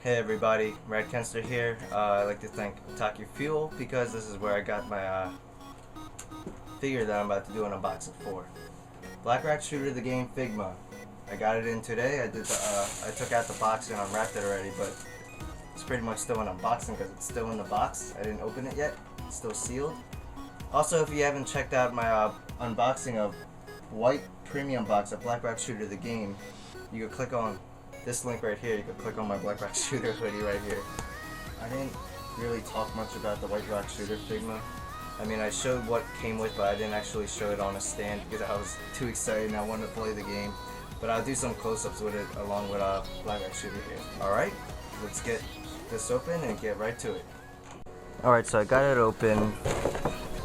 Hey everybody, Red Kenster here. I'd like to thank Otaku Fuel because this is where I got my figure that I'm about to do an unboxing for. Black Rock Shooter the game Figma. I got it in today. I took out the box and unwrapped it already, but it's pretty much still an unboxing because it's still in the box. I didn't open it yet. It's still sealed. Also, if you haven't checked out my unboxing of White Premium Box of Black Rock Shooter the game, you can click on this link right here. You can click on my Black Rock Shooter hoodie right here. I didn't really talk much about the White Rock Shooter Figma. I mean, I showed what came with, but I didn't actually show it on a stand because I was too excited and I wanted to play the game. But I'll do some close-ups with it along with Black Rock Shooter here. Alright, let's get this open and get right to it. Alright, so I got it open.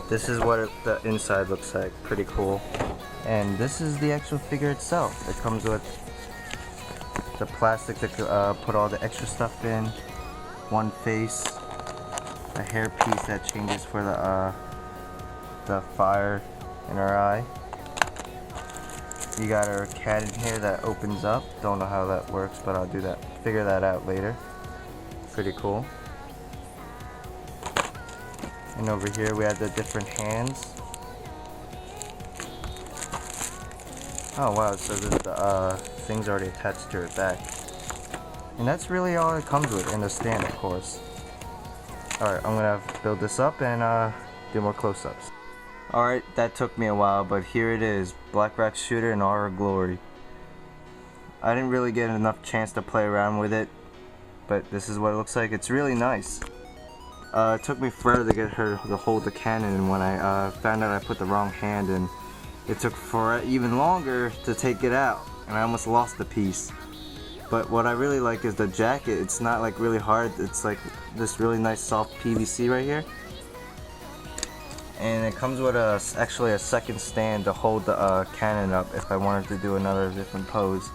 This is what the inside looks like. Pretty cool. And this is the actual figure itself. It comes with the plastic to put all the extra stuff in, one face, a hair piece that changes for the fire in her eye. You got her cat in here that opens up. Don't know how that works, but I'll figure that out later. Pretty cool. And over here we have the different hands. Oh wow, so the thing's already attached to her back. And that's really all it comes with, in the stand of course. Alright, I'm gonna build this up and do more close-ups. Alright, that took me a while, but here it is. Black Rock Shooter in all her glory. I didn't really get enough chance to play around with it, but this is what it looks like. It's really nice. It took me forever to get her to hold the cannon, and when I found out I put the wrong hand in, it took even longer to take it out, and I almost lost the piece. But what I really like is the jacket. It's not like really hard. It's like this really nice soft PVC right here. And it comes with actually a second stand to hold the cannon up if I wanted to do another different pose.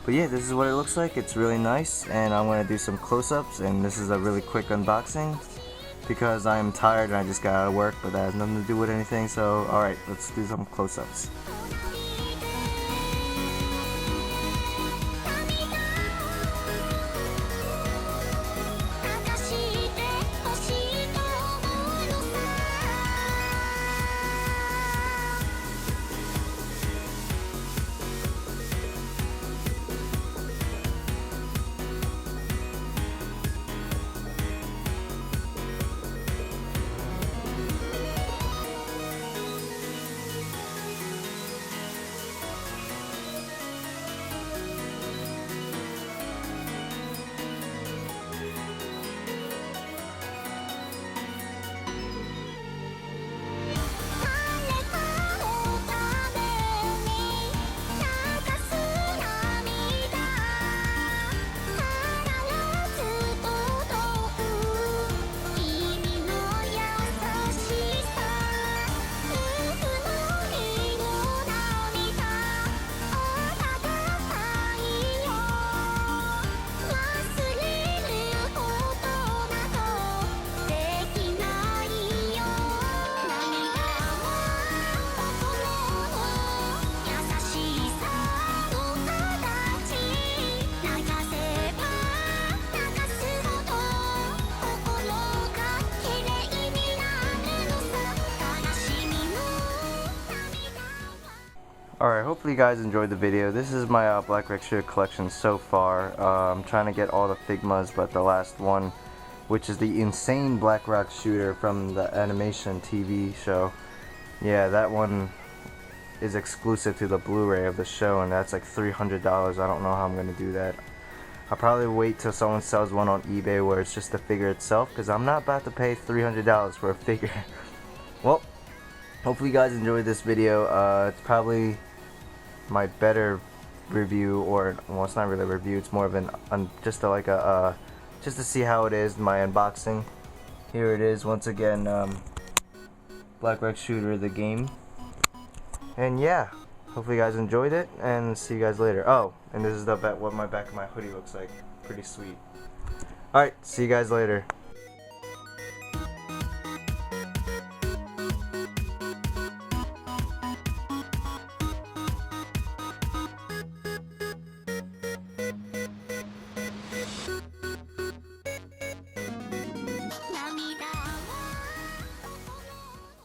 But yeah, this is what it looks like. It's really nice, and I'm going to do some close-ups, and this is a really quick unboxing because I'm tired and I just got out of work, but that has nothing to do with anything. So alright, let's do some close-ups. Alright, hopefully you guys enjoyed the video. This is my Black Rock Shooter collection so far. I'm trying to get all the Figmas, but the last one, which is the Insane Black Rock Shooter from the animation TV show, yeah, that one is exclusive to the Blu-ray of the show, and that's like $300. I don't know how I'm going to do that. I'll probably wait till someone sells one on eBay where it's just the figure itself, because I'm not about to pay $300 for a figure. Well, hopefully you guys enjoyed this video. It's probably my better review, or well, it's not really a review, it's more of an just to see how it is, my unboxing. Here it is once again, Black Rock Shooter the game. And yeah, hopefully you guys enjoyed it, and see you guys later. Oh, and this is what my back of my hoodie looks like. Pretty sweet. Alright, see you guys later.